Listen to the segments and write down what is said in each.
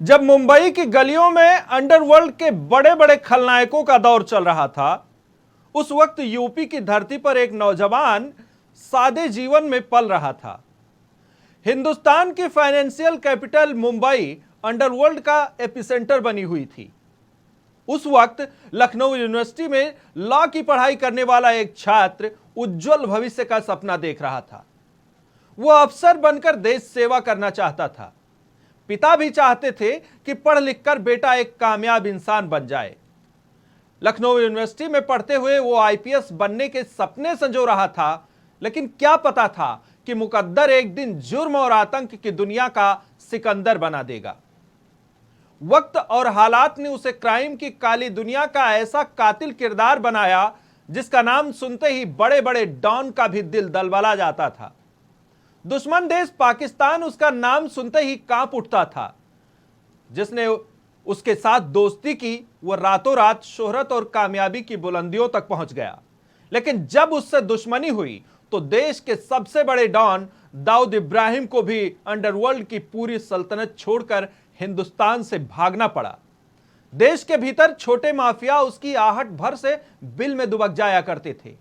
जब मुंबई की गलियों में अंडरवर्ल्ड के बड़े बड़े खलनायकों का दौर चल रहा था, उस वक्त यूपी की धरती पर एक नौजवान सादे जीवन में पल रहा था। हिंदुस्तान की फाइनेंशियल कैपिटल मुंबई अंडरवर्ल्ड का एपिसेंटर बनी हुई थी। उस वक्त लखनऊ यूनिवर्सिटी में लॉ की पढ़ाई करने वाला एक छात्र उज्जवल भविष्य का सपना देख रहा था। वो अफसर बनकर देश सेवा करना चाहता था। पिता भी चाहते थे कि पढ़ लिखकर बेटा एक कामयाब इंसान बन जाए। लखनऊ यूनिवर्सिटी में पढ़ते हुए वो आईपीएस बनने के सपने संजो रहा था, लेकिन क्या पता था कि मुकद्दर एक दिन जुर्म और आतंक की दुनिया का सिकंदर बना देगा। वक्त और हालात ने उसे क्राइम की काली दुनिया का ऐसा कातिल किरदार बनाया जिसका नाम सुनते ही बड़े बड़े डॉन का भी दिल दलबला जाता था। दुश्मन देश पाकिस्तान उसका नाम सुनते ही कांप उठता था। जिसने उसके साथ दोस्ती की वह रातों रात शोहरत और कामयाबी की बुलंदियों तक पहुंच गया। लेकिन जब उससे दुश्मनी हुई तो देश के सबसे बड़े डॉन दाऊद इब्राहिम को भी अंडरवर्ल्ड की पूरी सल्तनत छोड़कर हिंदुस्तान से भागना पड़ा। देश के भीतर छोटे माफिया उसकी आहट भर से बिल में दुबक जाया करते थे।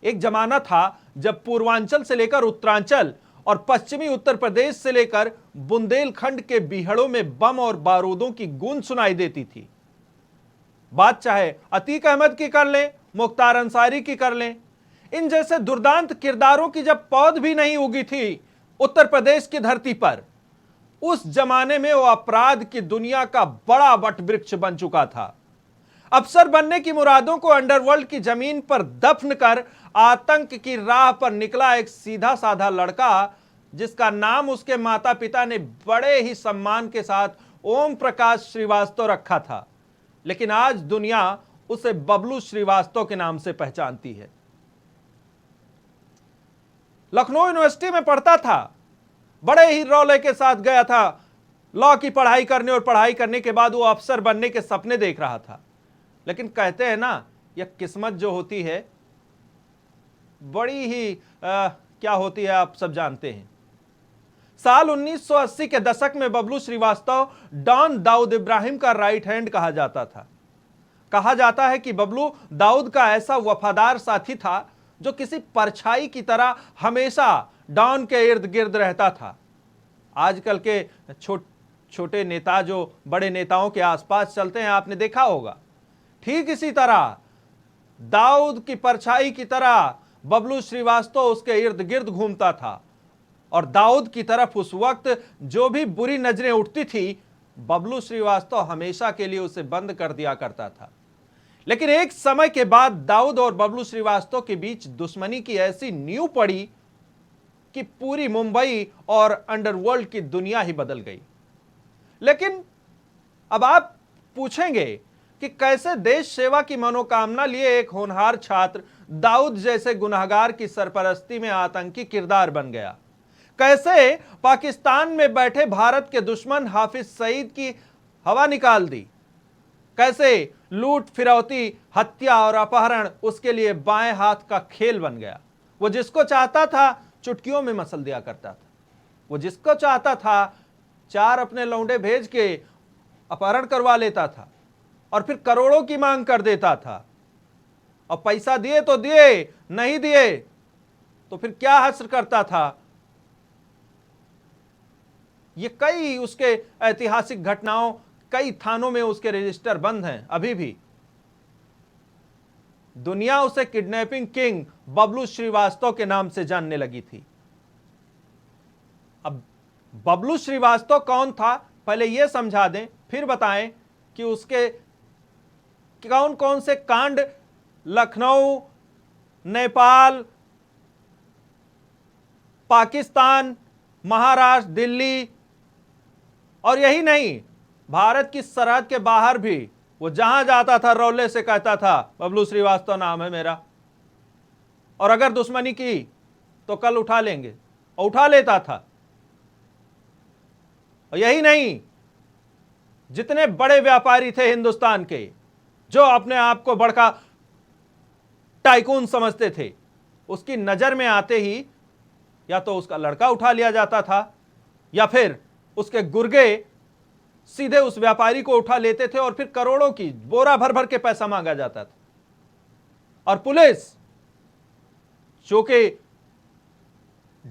एक जमाना था जब पूर्वांचल से लेकर उत्तरांचल और पश्चिमी उत्तर प्रदेश से लेकर बुंदेलखंड के बीहड़ों में बम और बारूदों की गूंज सुनाई देती थी। बात चाहे अतीक अहमद की कर लें, मुख्तार अंसारी की कर लें, इन जैसे दुर्दांत किरदारों की जब पौध भी नहीं उगी थी उत्तर प्रदेश की धरती पर, उस जमाने में वो अपराध की दुनिया का बड़ा वटवृक्ष बन चुका था। अफसर बनने की मुरादों को अंडरवर्ल्ड की जमीन पर दफन कर आतंक की राह पर निकला एक सीधा साधा लड़का, जिसका नाम उसके माता पिता ने बड़े ही सम्मान के साथ ओम प्रकाश श्रीवास्तव रखा था। लेकिन आज दुनिया उसे बबलू श्रीवास्तव के नाम से पहचानती है। लखनऊ यूनिवर्सिटी में पढ़ता था, बड़े ही रौले के साथ गया था लॉ की पढ़ाई करने, और पढ़ाई करने के बाद वो अफसर बनने के सपने देख रहा था। लेकिन कहते हैं ना, यह किस्मत जो होती है बड़ी ही क्या होती है, आप सब जानते हैं। साल 1980 के दशक में बबलू श्रीवास्तव डॉन दाऊद इब्राहिम का राइट हैंड कहा जाता था। कहा जाता है कि बबलू दाऊद का ऐसा वफादार साथी था जो किसी परछाई की तरह हमेशा डॉन के इर्द गिर्द रहता था। आजकल के छोटे नेता जो बड़े नेताओं के आसपास चलते हैं, आपने देखा होगा, ठीक इसी तरह दाऊद की परछाई की तरह बबलू श्रीवास्तव उसके इर्द गिर्द घूमता था। और दाऊद की तरफ उस वक्त जो भी बुरी नजरें उठती थी, बबलू श्रीवास्तव हमेशा के लिए उसे बंद कर दिया करता था। लेकिन एक समय के बाद दाऊद और बबलू श्रीवास्तव के बीच दुश्मनी की ऐसी नींव पड़ी कि पूरी मुंबई और अंडरवर्ल्ड की दुनिया ही बदल गई। लेकिन अब आप पूछेंगे कि कैसे देश सेवा की मनोकामना लिए एक होनहार छात्र दाऊद जैसे गुनहगार की सरपरस्ती में आतंकी किरदार बन गया। कैसे पाकिस्तान में बैठे भारत के दुश्मन हाफिज सईद की हवा निकाल दी। कैसे लूट, फिरौती, हत्या और अपहरण उसके लिए बाएं हाथ का खेल बन गया। वो जिसको चाहता था चुटकियों में मसल दिया करता था। वो जिसको चाहता था 4 अपने लौंडे भेज के अपहरण करवा लेता था और फिर करोड़ों की मांग कर देता था। और पैसा दिए तो दिए, नहीं दिए तो फिर क्या हश्र करता था। ये कई उसके ऐतिहासिक घटनाओं, कई थानों में उसके रजिस्टर बंद हैं अभी भी। दुनिया उसे किडनैपिंग किंग बबलू श्रीवास्तव के नाम से जानने लगी थी। अब बबलू श्रीवास्तव कौन था, पहले यह समझा दें, फिर बताएं कि उसके कौन कौन से कांड लखनऊ, नेपाल, पाकिस्तान, महाराष्ट्र, दिल्ली और यही नहीं, भारत की सरहद के बाहर भी वो जहां जाता था रौले से कहता था बबलू श्रीवास्तव नाम है मेरा, और अगर दुश्मनी की तो कल उठा लेंगे, और उठा लेता था। और यही नहीं, जितने बड़े व्यापारी थे हिंदुस्तान के जो अपने आप को बड़का टाइकून समझते थे, उसकी नजर में आते ही या तो उसका लड़का उठा लिया जाता था या फिर उसके गुर्गे सीधे उस व्यापारी को उठा लेते थे और फिर करोड़ों की बोरा भर भर के पैसा मांगा जाता था। और पुलिस, जो कि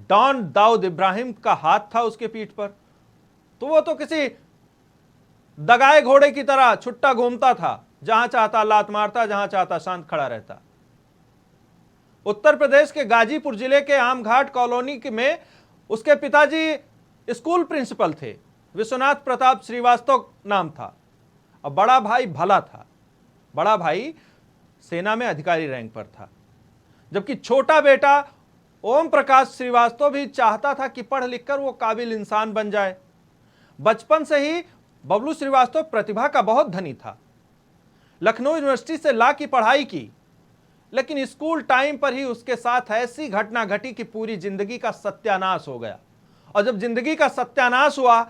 डॉन दाऊद इब्राहिम का हाथ था उसके पीठ पर, तो वो तो किसी दगाए घोड़े की तरह छुट्टा घूमता था, जहां चाहता लात मारता, जहां चाहता शांत खड़ा रहता। उत्तर प्रदेश के गाजीपुर जिले के आमघाट कॉलोनी में उसके पिताजी स्कूल प्रिंसिपल थे, विश्वनाथ प्रताप श्रीवास्तव नाम था, और बड़ा भाई भला था। बड़ा भाई सेना में अधिकारी रैंक पर था, जबकि छोटा बेटा ओम प्रकाश श्रीवास्तव भी चाहता था कि पढ़ लिखकर वो काबिल इंसान बन जाए। बचपन से ही बबलू श्रीवास्तव प्रतिभा का बहुत धनी था। लखनऊ यूनिवर्सिटी से लॉ की पढ़ाई की, लेकिन स्कूल टाइम पर ही उसके साथ ऐसी घटना घटी कि पूरी जिंदगी का सत्यानाश हो गया। और जब जिंदगी का सत्यानाश हुआ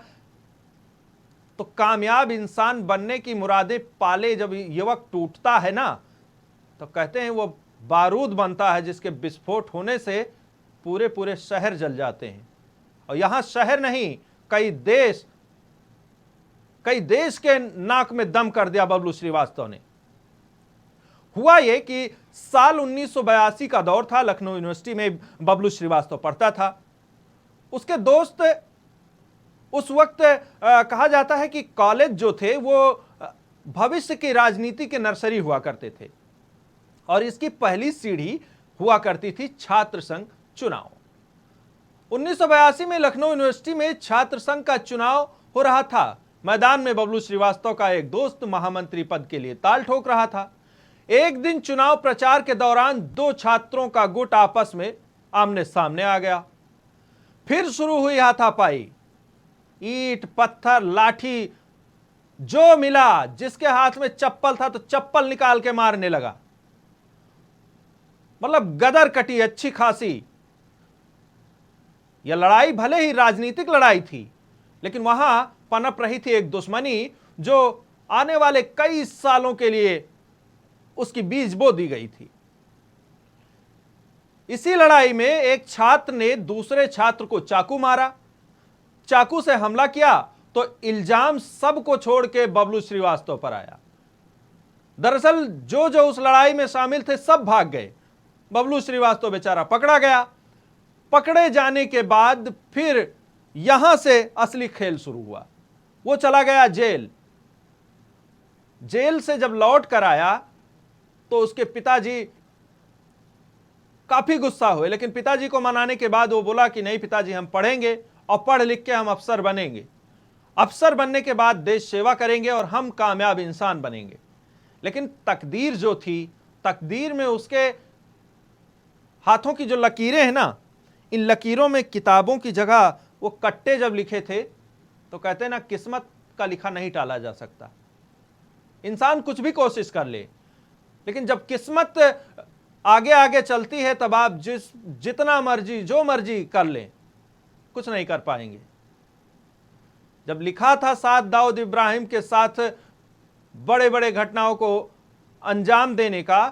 तो कामयाब इंसान बनने की मुरादें पाले जब युवक टूटता है ना, तो कहते हैं वो बारूद बनता है जिसके विस्फोट होने से पूरे पूरे शहर जल जाते हैं। और यहां शहर नहीं, कई देश के नाक में दम कर दिया बबलू श्रीवास्तव ने। हुआ यह कि साल 1982 का दौर था, लखनऊ यूनिवर्सिटी में बबलू श्रीवास्तव पढ़ता था। उसके दोस्त उस वक्त कहा जाता है कि कॉलेज जो थे वो भविष्य की राजनीति के नर्सरी हुआ करते थे, और इसकी पहली सीढ़ी हुआ करती थी छात्र संघ चुनाव। 1982 में लखनऊ यूनिवर्सिटी में छात्र संघ का चुनाव हो रहा था। मैदान में बबलू श्रीवास्तव का एक दोस्त महामंत्री पद के लिए ताल ठोक रहा था। एक दिन चुनाव प्रचार के दौरान दो छात्रों का गुट आपस में आमने सामने आ गया। फिर शुरू हुई हाथापाई। ईंट, पत्थर, लाठी, जो मिला, जिसके हाथ में चप्पल था तो चप्पल निकाल के मारने लगा। मतलब गदर कटी अच्छी खासी। यह लड़ाई भले ही राजनीतिक लड़ाई थी, लेकिन वहां पनप रही थी एक दुश्मनी जो आने वाले कई सालों के लिए उसकी बीज बो दी गई थी। इसी लड़ाई में एक छात्र ने दूसरे छात्र को चाकू मारा। चाकू से हमला किया तो इल्जाम सबको छोड़ के बबलू श्रीवास्तव पर आया। दरअसल जो जो उस लड़ाई में शामिल थे सब भाग गए। बबलू श्रीवास्तव बेचारा पकड़ा गया। पकड़े जाने के बाद फिर यहां से असली खेल शुरू हुआ। वो चला गया जेल। जेल से जब लौट कर आया तो उसके पिताजी काफी गुस्सा हुए, लेकिन पिताजी को मनाने के बाद वो बोला कि नहीं पिताजी, हम पढ़ेंगे और पढ़ लिख के हम अफसर बनेंगे। अफसर बनने के बाद देश सेवा करेंगे और हम कामयाब इंसान बनेंगे। लेकिन तकदीर जो थी, तकदीर में उसके हाथों की जो लकीरें हैं ना, इन लकीरों में किताबों की जगह वो कट्टे जब लिखे थे तो कहते हैं ना, किस्मत का लिखा नहीं टाला जा सकता। इंसान कुछ भी कोशिश कर ले, लेकिन जब किस्मत आगे आगे चलती है तब आप जितना मर्जी जो मर्जी कर लें, कुछ नहीं कर पाएंगे। जब लिखा था साथ दाऊद इब्राहिम के साथ बड़े बड़े घटनाओं को अंजाम देने का,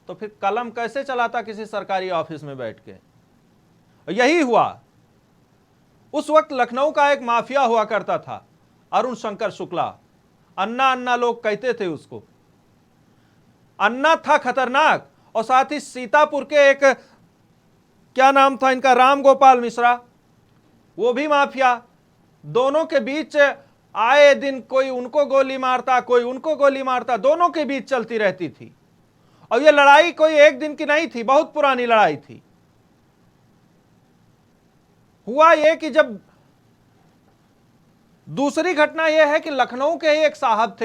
तो फिर कलम कैसे चलाता किसी सरकारी ऑफिस में बैठ के। यही हुआ। उस वक्त लखनऊ का एक माफिया हुआ करता था, अरुण शंकर शुक्ला। अन्ना अन्ना लोग कहते थे उसको। अन्ना था खतरनाक, और साथ ही सीतापुर के एक, क्या नाम था इनका, राम गोपाल मिश्रा, वो भी माफिया। दोनों के बीच आए दिन कोई उनको गोली मारता, कोई उनको गोली मारता, दोनों के बीच चलती रहती थी। और ये लड़ाई कोई एक दिन की नहीं थी, बहुत पुरानी लड़ाई थी। हुआ यह कि जब दूसरी घटना यह है कि लखनऊ के ही एक साहब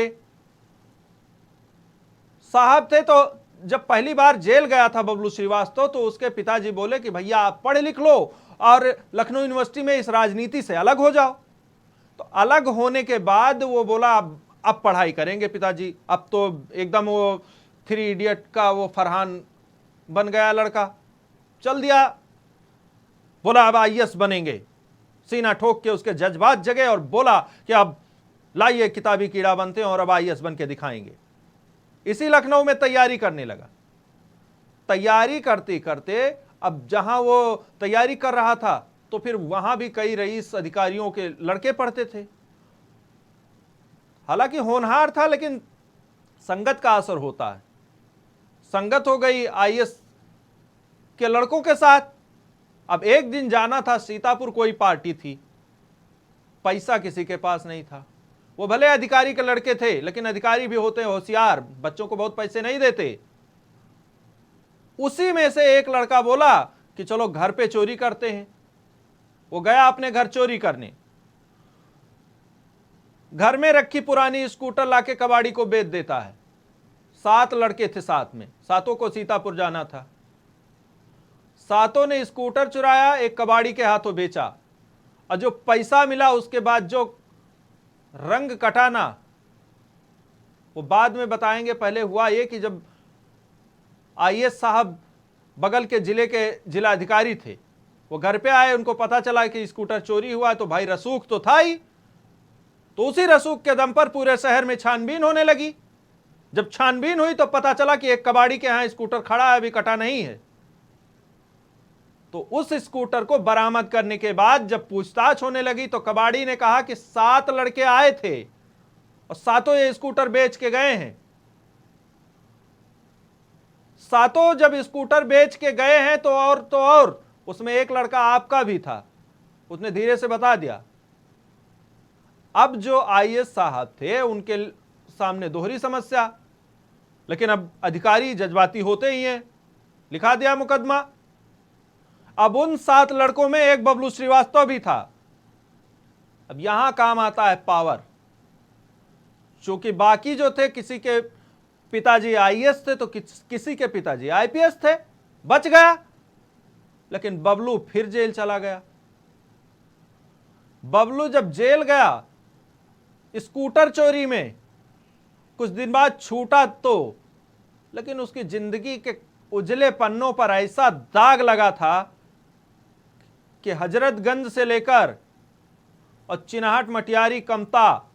थे तो जब पहली बार जेल गया था बबलू श्रीवास्तव, तो उसके पिताजी बोले कि भैया आप पढ़ लिख लो और लखनऊ यूनिवर्सिटी में इस राजनीति से अलग हो जाओ। तो अलग होने के बाद वो बोला अब पढ़ाई करेंगे पिताजी। अब तो एकदम वो 3 इडियट का वो फरहान बन गया लड़का, चल दिया। बोला अब आईएएस बनेंगे। सीना ठोक के उसके जज्बात जगे और बोला कि अब लाइए किताबी कीड़ा बनते हैं और अब आईएएस बन के दिखाएंगे। इसी लखनऊ में तैयारी करने लगा। तैयारी करते करते अब जहां वो तैयारी कर रहा था तो फिर वहां भी कई रईस अधिकारियों के लड़के पढ़ते थे। हालांकि होनहार था, लेकिन संगत का असर होता है। संगत हो गई आईएएस के लड़कों के साथ। अब एक दिन जाना था सीतापुर, कोई पार्टी थी, पैसा किसी के पास नहीं था। वो भले अधिकारी के लड़के थे, लेकिन अधिकारी भी होते हैं होशियार, बच्चों को बहुत पैसे नहीं देते। उसी में से एक लड़का बोला कि चलो घर पे चोरी करते हैं। वो गया अपने घर चोरी करने। घर में रखी पुरानी स्कूटर लाके कबाड़ी को बेच देता है। 7 लड़के थे साथ में, 7 को सीतापुर जाना था। 7 ने स्कूटर चुराया, एक कबाड़ी के हाथों बेचा, और जो पैसा मिला उसके बाद जो रंग कटाना वो बाद में बताएंगे। पहले हुआ ये कि जब आईएएस साहब बगल के जिले के जिलाधिकारी थे, वो घर पे आए, उनको पता चला कि स्कूटर चोरी हुआ, तो भाई रसूख तो था ही। तो उसी रसूख के दम पर पूरे शहर में छानबीन होने लगी। जब छानबीन हुई तो पता चला कि एक कबाड़ी के यहां स्कूटर खड़ा है, अभी कटा नहीं है। तो उस स्कूटर को बरामद करने के बाद जब पूछताछ होने लगी तो कबाड़ी ने कहा कि 7 लड़के आए थे और 7 ये स्कूटर बेच के गए हैं। 7 जब स्कूटर बेच के गए हैं तो और उसमें एक लड़का आपका भी था। उसने धीरे से बता दिया। अब जो आईएएस साहब थे उनके सामने दोहरी समस्या, लेकिन अब अधिकारी जज्बाती होते ही हैं, लिखा दिया मुकदमा। अब उन 7 लड़कों में एक बबलू श्रीवास्तव भी था। अब यहां काम आता है पावर। चूंकि बाकी जो थे, किसी के पिताजी आईएएस थे तो किसी के पिताजी आईपीएस थे, बच गया। लेकिन बबलू फिर जेल चला गया। बबलू जब जेल गया स्कूटर चोरी में, कुछ दिन बाद छूटा तो, लेकिन उसकी जिंदगी के उजले पन्नों पर ऐसा दाग लगा था कि हजरतगंज से लेकर और चिनाहट, मटियारी, कमता,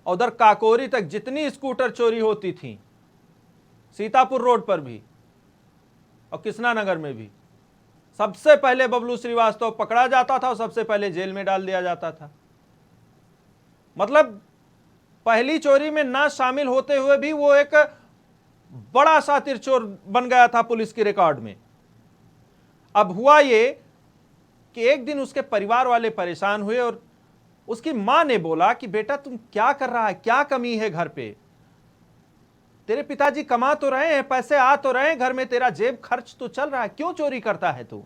उधर काकोरी तक जितनी स्कूटर चोरी होती थी, सीतापुर रोड पर भी और कृष्णा नगर में भी, सबसे पहले बबलू श्रीवास्तव पकड़ा जाता था और सबसे पहले जेल में डाल दिया जाता था। मतलब पहली चोरी में ना शामिल होते हुए भी वो एक बड़ा शातिर चोर बन गया था पुलिस के रिकॉर्ड में। अब हुआ ये कि एक दिन उसके परिवार वाले परेशान हुए और उसकी मां ने बोला कि बेटा तुम क्या कर रहा है, क्या कमी है घर पे? तेरे पिताजी कमा तो रहे हैं, पैसे आ तो रहे हैं घर में, तेरा जेब खर्च तो चल रहा है, क्यों चोरी करता है तू?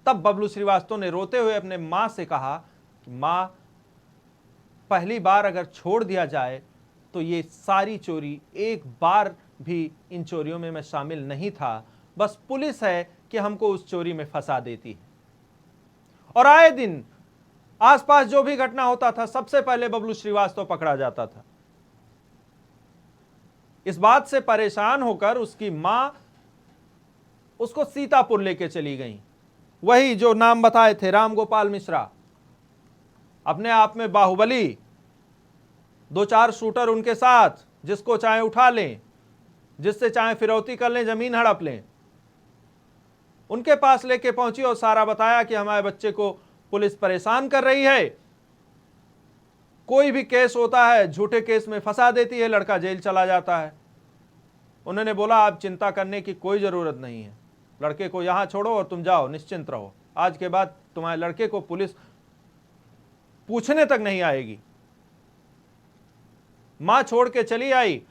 तब बबलू श्रीवास्तव ने रोते हुए अपने मां से कहा कि मां, पहली बार अगर छोड़ दिया जाए तो ये सारी चोरी, एक बार भी इन चोरियों में मैं शामिल नहीं था, बस पुलिस है कि हमको उस चोरी में फंसा देती है। और आए दिन आसपास जो भी घटना होता था सबसे पहले बबलू श्रीवास्तव पकड़ा जाता था। इस बात से परेशान होकर उसकी मां उसको सीतापुर लेके चली गई। वही जो नाम बताए थे, राम गोपाल मिश्रा, अपने आप में बाहुबली, 2-4 शूटर उनके साथ, जिसको चाहे उठा लें, जिससे चाहे फिरौती कर लें, जमीन हड़प लें। उनके पास लेके पहुंची और सारा बताया कि हमारे बच्चे को पुलिस परेशान कर रही है, कोई भी केस होता है झूठे केस में फंसा देती है, लड़का जेल चला जाता है। उन्होंने बोला आप चिंता करने की कोई जरूरत नहीं है, लड़के को यहां छोड़ो और तुम जाओ, निश्चिंत रहो, आज के बाद तुम्हारे लड़के को पुलिस पूछने तक नहीं आएगी। मां छोड़ के चली आई।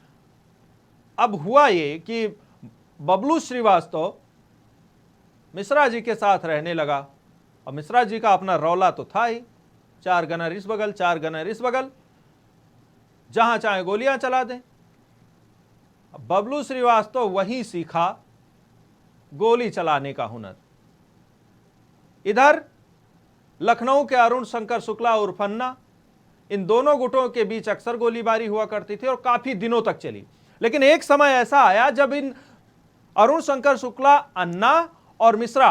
अब हुआ ये कि बबलू श्रीवास्तव मिश्रा जी के साथ रहने लगा और मिश्रा जी का अपना रौला तो था ही, 4 गनर इस बगल, 4 गनर इस बगल, जहां चाहे गोलियां चला दें। अब बबलू श्रीवास्तव वहीं सीखा गोली चलाने का हुनर। इधर लखनऊ के अरुण शंकर शुक्ला उर्फ अन्ना, इन दोनों गुटों के बीच अक्सर गोलीबारी हुआ करती थी और काफी दिनों तक चली। लेकिन एक समय ऐसा आया जब इन अरुण शंकर शुक्ला, अन्ना और मिश्रा,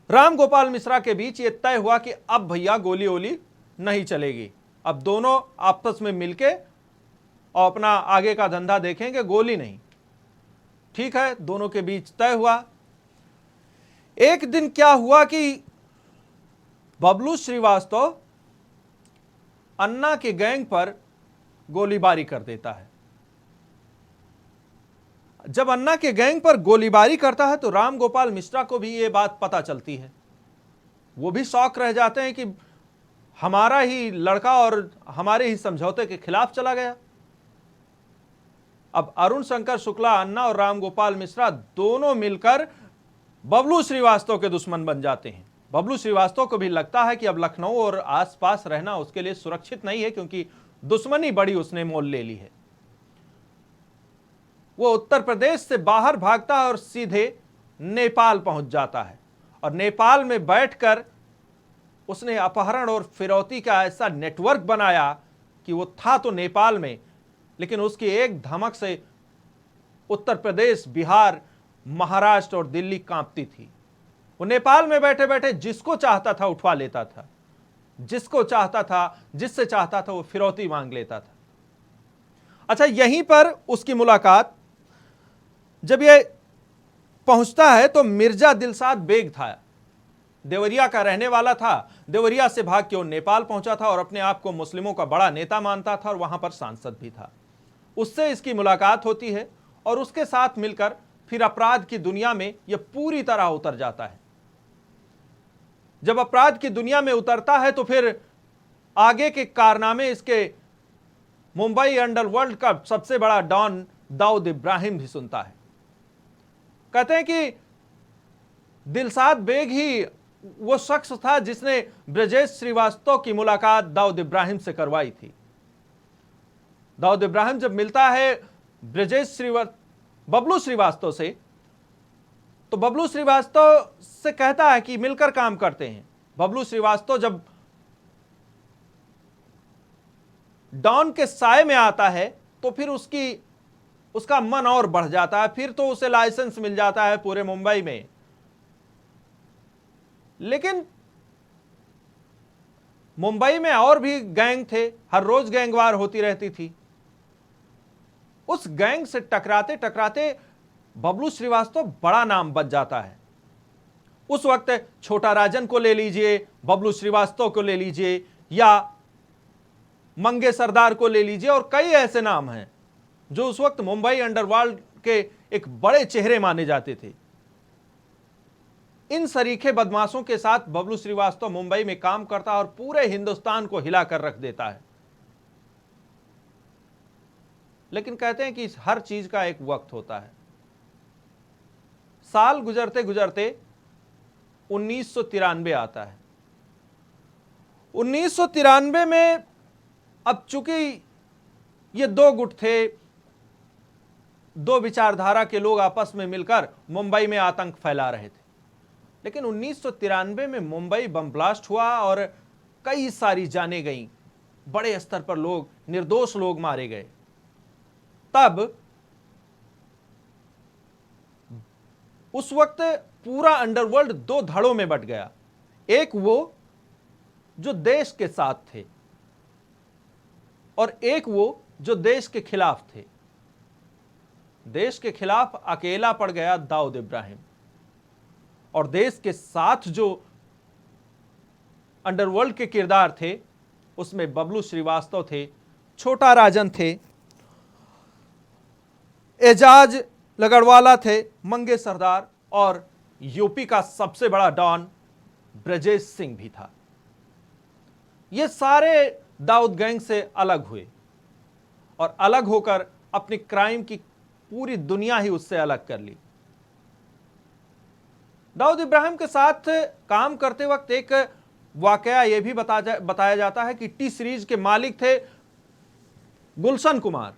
राम गोपाल मिश्रा के बीच ये तय हुआ कि अब भैया गोली ओली नहीं चलेगी, अब दोनों आपस में मिलके और अपना आगे का धंधा देखेंगे, गोली नहीं। ठीक है, दोनों के बीच तय हुआ। एक दिन क्या हुआ कि बबलू श्रीवास्तव अन्ना के गैंग पर गोलीबारी कर देता है। जब अन्ना के गैंग पर गोलीबारी करता है तो राम गोपाल मिश्रा को भी यह बात पता चलती है। वो भी शॉक रह जाते हैं कि हमारा ही लड़का और हमारे ही समझौते के खिलाफ चला गया। अब अरुण शंकर शुक्ला, अन्ना और राम गोपाल मिश्रा दोनों मिलकर बबलू श्रीवास्तव के दुश्मन बन जाते हैं। बबलू श्रीवास्तव को भी लगता है कि अब लखनऊ और आसपास रहना उसके लिए सुरक्षित नहीं है, क्योंकि दुश्मनी बड़ी उसने मोल ले ली है। वो उत्तर प्रदेश से बाहर भागता है और सीधे नेपाल पहुंच जाता है, और नेपाल में बैठकर उसने अपहरण और फिरौती का ऐसा नेटवर्क बनाया कि वो था तो नेपाल में, लेकिन उसकी एक धमक से उत्तर प्रदेश, बिहार, महाराष्ट्र और दिल्ली कांपती थी। वो नेपाल में बैठे बैठे जिसको चाहता था उठवा लेता था, जिसको चाहता था, जिससे चाहता था वो फिरौती मांग लेता था। अच्छा, यहीं पर उसकी मुलाकात जब ये पहुंचता है तो मिर्जा दिलशाद बेग था, देवरिया का रहने वाला था। देवरिया से भाग के वो नेपाल पहुंचा था और अपने आप को मुस्लिमों का बड़ा नेता मानता था और वहां पर सांसद भी था। उससे इसकी मुलाकात होती है और उसके साथ मिलकर फिर अपराध की दुनिया में यह पूरी तरह उतर जाता है। जब अपराध की दुनिया में उतरता है तो फिर आगे के कारनामे इसके मुंबई अंडरवर्ल्ड का सबसे बड़ा डॉन दाऊद इब्राहिम भी सुनता है। कहते हैं कि दिलशाद बेग ही वो शख्स था जिसने ब्रजेश श्रीवास्तव की मुलाकात दाऊद इब्राहिम से करवाई थी। दाऊद इब्राहिम जब मिलता है बबलू श्रीवास्तव से, तो बबलू श्रीवास्तव से कहता है कि मिलकर काम करते हैं। बबलू श्रीवास्तव जब डॉन के साए में आता है तो फिर उसका मन और बढ़ जाता है। फिर तो उसे लाइसेंस मिल जाता है पूरे मुंबई में। लेकिन मुंबई में और भी गैंग थे, हर रोज गैंगवार होती रहती थी। उस गैंग से टकराते टकराते बबलू श्रीवास्तव बड़ा नाम बच जाता है। उस वक्त छोटा राजन को ले लीजिए, बबलू श्रीवास्तव को ले लीजिए, या मंगे सरदार को ले लीजिए, और कई ऐसे नाम हैं जो उस वक्त मुंबई अंडरवर्ल्ड के एक बड़े चेहरे माने जाते थे। इन सरीखे बदमाशों के साथ बबलू श्रीवास्तव मुंबई में काम करता है और पूरे हिंदुस्तान को हिलाकर रख देता है। लेकिन कहते हैं कि हर चीज का एक वक्त होता है। साल गुजरते गुजरते 1993 आता है। 1993 में अब चूंकि ये दो गुट थे, दो विचारधारा के लोग आपस में मिलकर मुंबई में आतंक फैला रहे थे। लेकिन 1993 में मुंबई बम ब्लास्ट हुआ और कई सारी जानें गईं, बड़े स्तर पर लोग, निर्दोष लोग मारे गए। तब उस वक्त पूरा अंडरवर्ल्ड दो धड़ों में बंट गया। एक वो जो देश के साथ थे और एक वो जो देश के खिलाफ थे। देश के खिलाफ अकेला पड़ गया दाऊद इब्राहिम, और देश के साथ जो अंडरवर्ल्ड के किरदार थे उसमें बबलू श्रीवास्तव थे, छोटा राजन थे, एजाज लगड़वाला थे, मंगे सरदार, और यूपी का सबसे बड़ा डॉन ब्रजेश सिंह भी था। ये सारे दाऊद गैंग से अलग हुए और अलग होकर अपनी क्राइम की पूरी दुनिया ही उससे अलग कर ली। दाऊद इब्राहिम के साथ काम करते वक्त एक वाकया यह भी बताया जाता है कि टी सीरीज के मालिक थे गुलशन कुमार।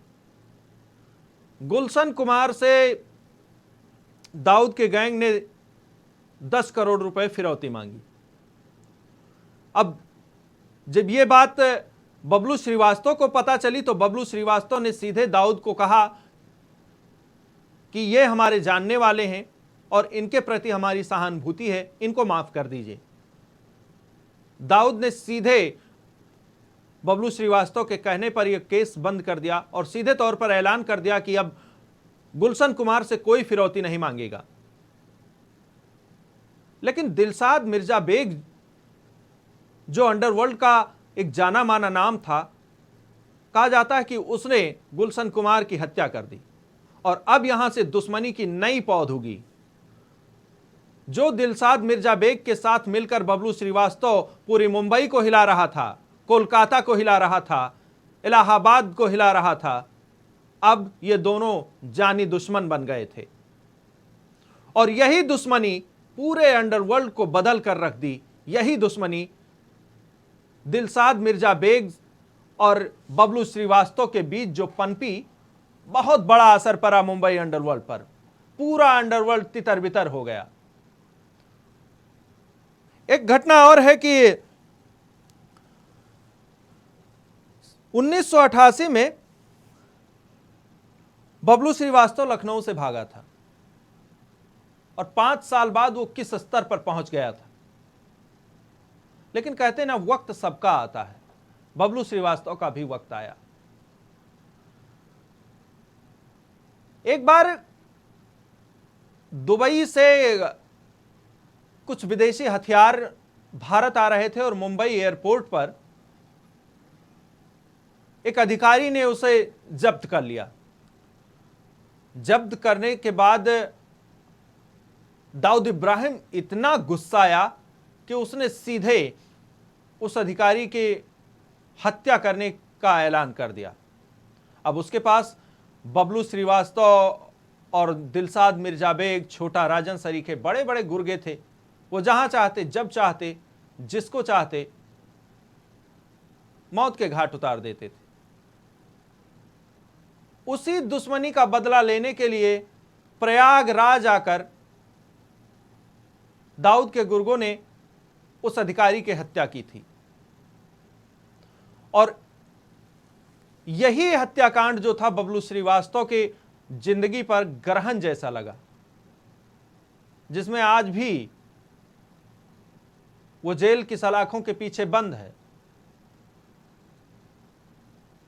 गुलशन कुमार से दाऊद के गैंग ने 10 करोड़ रुपए फिरौती मांगी। अब जब यह बात बबलू श्रीवास्तव को पता चली तो बबलू श्रीवास्तव ने सीधे दाऊद को कहा कि ये हमारे जानने वाले हैं और इनके प्रति हमारी सहानुभूति है, इनको माफ कर दीजिए। दाऊद ने सीधे बबलू श्रीवास्तव के कहने पर यह केस बंद कर दिया और सीधे तौर पर ऐलान कर दिया कि अब गुलशन कुमार से कोई फिरौती नहीं मांगेगा। लेकिन दिलशाद मिर्जा बेग जो अंडरवर्ल्ड का एक जाना माना नाम था। कहा जाता है कि उसने गुलशन कुमार की हत्या कर दी और अब यहां से दुश्मनी की नई पौध उगी। जो दिलशाद मिर्जा बेग के साथ मिलकर बबलू श्रीवास्तव पूरी मुंबई को हिला रहा था, कोलकाता को हिला रहा था, इलाहाबाद को हिला रहा था, अब ये दोनों जानी दुश्मन बन गए थे। और यही दुश्मनी पूरे अंडरवर्ल्ड को बदल कर रख दी। यही दुश्मनी दिलशाद मिर्जा बेग और बबलू श्रीवास्तव के बीच जो पनपी, बहुत बड़ा असर पड़ा मुंबई अंडरवर्ल्ड पर। पूरा अंडरवर्ल्ड तितर बितर हो गया। एक घटना और है कि 1988 में बबलू श्रीवास्तव लखनऊ से भागा था और 5 साल बाद वो किस स्तर पर पहुंच गया था। लेकिन कहते ना, वक्त सबका आता है। बबलू श्रीवास्तव का भी वक्त आया। एक बार दुबई से कुछ विदेशी हथियार भारत आ रहे थे और मुंबई एयरपोर्ट पर एक अधिकारी ने उसे जब्त कर लिया। जब्त करने के बाद दाऊद इब्राहिम इतना गुस्साया कि उसने सीधे उस अधिकारी की हत्या करने का ऐलान कर दिया। अब उसके पास बबलू श्रीवास्तव और दिलशाद मिर्जा बेग, छोटा राजन सरीखे बड़े बड़े गुर्गे थे। वो जहां चाहते, जब चाहते, जिसको चाहते मौत के घाट उतार देते थे। उसी दुश्मनी का बदला लेने के लिए प्रयागराज आकर दाऊद के गुर्गों ने उस अधिकारी की हत्या की थी। और यही हत्याकांड जो था बबलू श्रीवास्तव के जिंदगी पर ग्रहण जैसा लगा, जिसमें आज भी वो जेल की सलाखों के पीछे बंद है।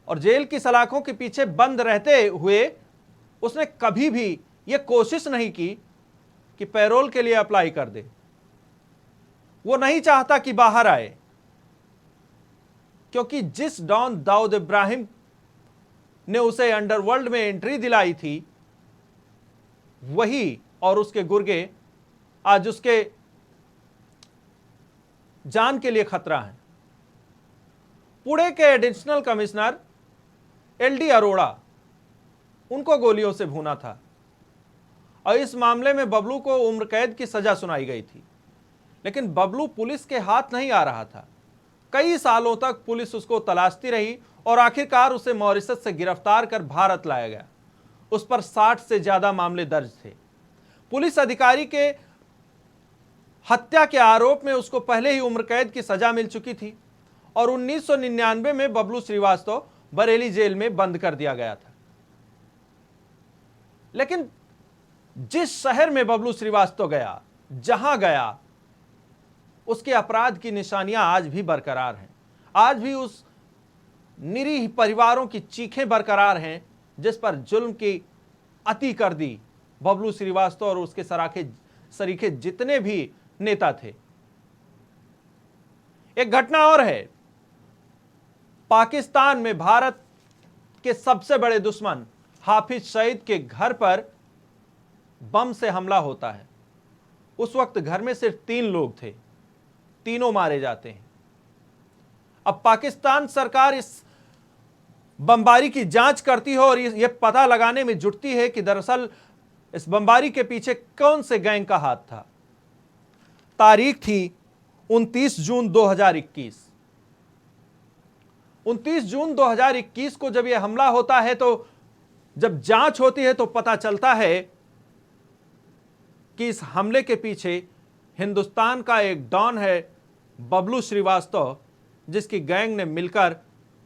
और जेल की सलाखों के पीछे बंद रहते हुए उसने कभी भी यह कोशिश नहीं की कि पैरोल के लिए अप्लाई कर दे। वो नहीं चाहता कि बाहर आए, क्योंकि जिस डॉन दाऊद इब्राहिम ने उसे अंडरवर्ल्ड में एंट्री दिलाई थी, वही और उसके गुर्गे आज उसके जान के लिए खतरा है। पुणे के एडिशनल कमिश्नर एलडी अरोड़ा, उनको गोलियों से भूना था और इस मामले में बबलू को उम्र कैद की सजा सुनाई गई थी। लेकिन बबलू पुलिस के हाथ नहीं आ रहा था। कई सालों तक पुलिस उसको तलाशती रही और आखिरकार उसे मॉरिशस से गिरफ्तार कर भारत लाया गया। उस पर 60 से ज्यादा मामले दर्ज थे। पुलिस अधिकारी के हत्या के आरोप में उसको पहले ही उम्र कैद की सजा मिल चुकी थी और 1999 में बबलू श्रीवास्तव बरेली जेल में बंद कर दिया गया था। लेकिन जिस शहर में बबलू श्रीवास्तव गया, जहां गया, उसके अपराध की निशानियां आज भी बरकरार हैं। आज भी उस निरीह परिवारों की चीखें बरकरार हैं जिस पर जुल्म की अति कर दी बबलू श्रीवास्तव और उसके सरीखे जितने भी नेता थे। एक घटना और है। पाकिस्तान में भारत के सबसे बड़े दुश्मन हाफिज सईद के घर पर बम से हमला होता है। उस वक्त घर में सिर्फ 3 लोग थे, तीनों मारे जाते हैं। अब पाकिस्तान सरकार इस बमबारी की जांच करती है और यह पता लगाने में जुटती है कि दरअसल इस बमबारी के पीछे कौन से गैंग का हाथ था। तारीख थी 29 जून 2021। 29 जून 2021 को जब यह हमला होता है, तो जब जांच होती है तो पता चलता है कि इस हमले के पीछे हिंदुस्तान का एक डॉन है बबलू श्रीवास्तव, जिसकी गैंग ने मिलकर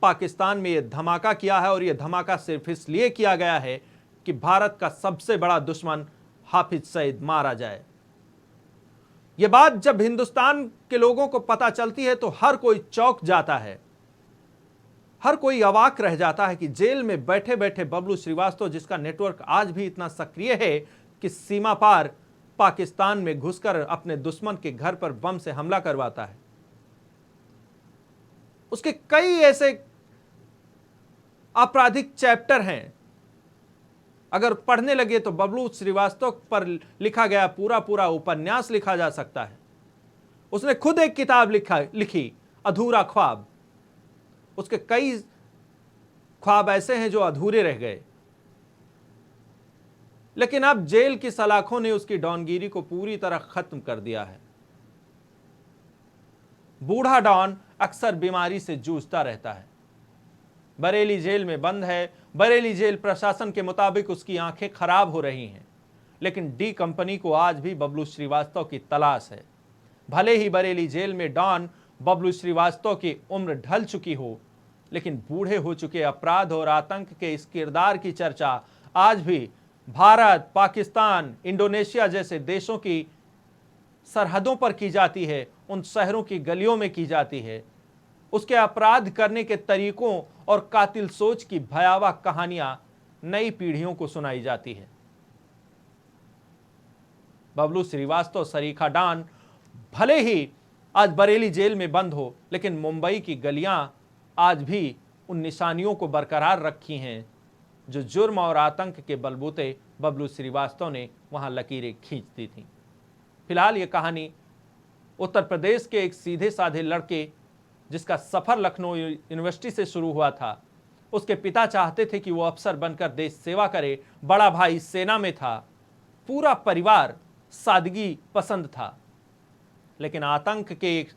पाकिस्तान में यह धमाका किया है। और यह धमाका सिर्फ इसलिए किया गया है कि भारत का सबसे बड़ा दुश्मन हाफिज सईद मारा जाए। यह बात जब हिंदुस्तान के लोगों को पता चलती है तो हर कोई चौंक जाता है, हर कोई अवाक रह जाता है कि जेल में बैठे बैठे बबलू श्रीवास्तव, जिसका नेटवर्क आज भी इतना सक्रिय है कि सीमा पार पाकिस्तान में घुसकर अपने दुश्मन के घर पर बम से हमला करवाता है। उसके कई ऐसे आपराधिक चैप्टर हैं, अगर पढ़ने लगे तो बबलू श्रीवास्तव पर लिखा गया पूरा पूरा उपन्यास लिखा जा सकता है। उसने खुद एक किताब लिखी अधूरा ख्वाब। उसके कई ख्वाब ऐसे हैं जो अधूरे रह गए, लेकिन अब जेल की सलाखों ने उसकी डॉनगिरी को पूरी तरह खत्म कर दिया है। बूढ़ा डॉन अक्सर बीमारी से जूझता रहता है। बरेली जेल में बंद है। बरेली जेल प्रशासन के मुताबिक उसकी आंखें खराब हो रही हैं, लेकिन डी कंपनी को आज भी बबलू श्रीवास्तव की तलाश है। भले ही बरेली जेल में डॉन बबलू श्रीवास्तव की उम्र ढल चुकी हो, लेकिन बूढ़े हो चुके अपराध और आतंक के इस किरदार की चर्चा आज भी भारत, पाकिस्तान, इंडोनेशिया जैसे देशों की सरहदों पर की जाती है, उन शहरों की गलियों में की जाती है। उसके अपराध करने के तरीकों और कातिल सोच की भयावह कहानियां नई पीढ़ियों को सुनाई जाती है। बबलू श्रीवास्तव सरीखा डॉन भले ही आज बरेली जेल में बंद हो, लेकिन मुंबई की गलियां आज भी उन निशानियों को बरकरार रखी हैं जो जुर्म और आतंक के बलबूते बबलू श्रीवास्तव ने वहां लकीरें खींच दी थी। फिलहाल यह कहानी उत्तर प्रदेश के एक सीधे साधे लड़के जिसका सफर लखनऊ यूनिवर्सिटी से शुरू हुआ था। उसके पिता चाहते थे कि वो अफसर बनकर देश सेवा करे, बड़ा भाई सेना में था, पूरा परिवार सादगी पसंद था, लेकिन आतंक के एक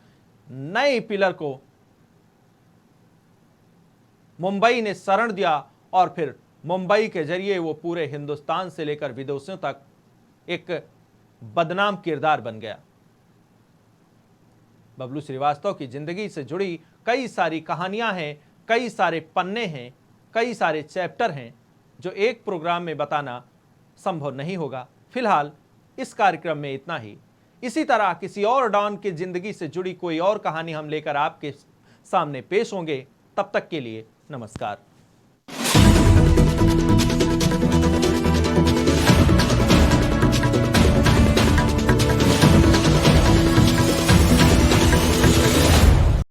नए पिलर को मुंबई ने शरण दिया और फिर मुंबई के जरिए वो पूरे हिंदुस्तान से लेकर विदेशों तक एक बदनाम किरदार बन गया। बबलू श्रीवास्तव की जिंदगी से जुड़ी कई सारी कहानियां हैं, कई सारे पन्ने हैं, कई सारे चैप्टर हैं जो एक प्रोग्राम में बताना संभव नहीं होगा। फिलहाल इस कार्यक्रम में इतना ही। इसी तरह किसी और डॉन की जिंदगी से जुड़ी कोई और कहानी हम लेकर आपके सामने पेश होंगे। तब तक के लिए नमस्कार।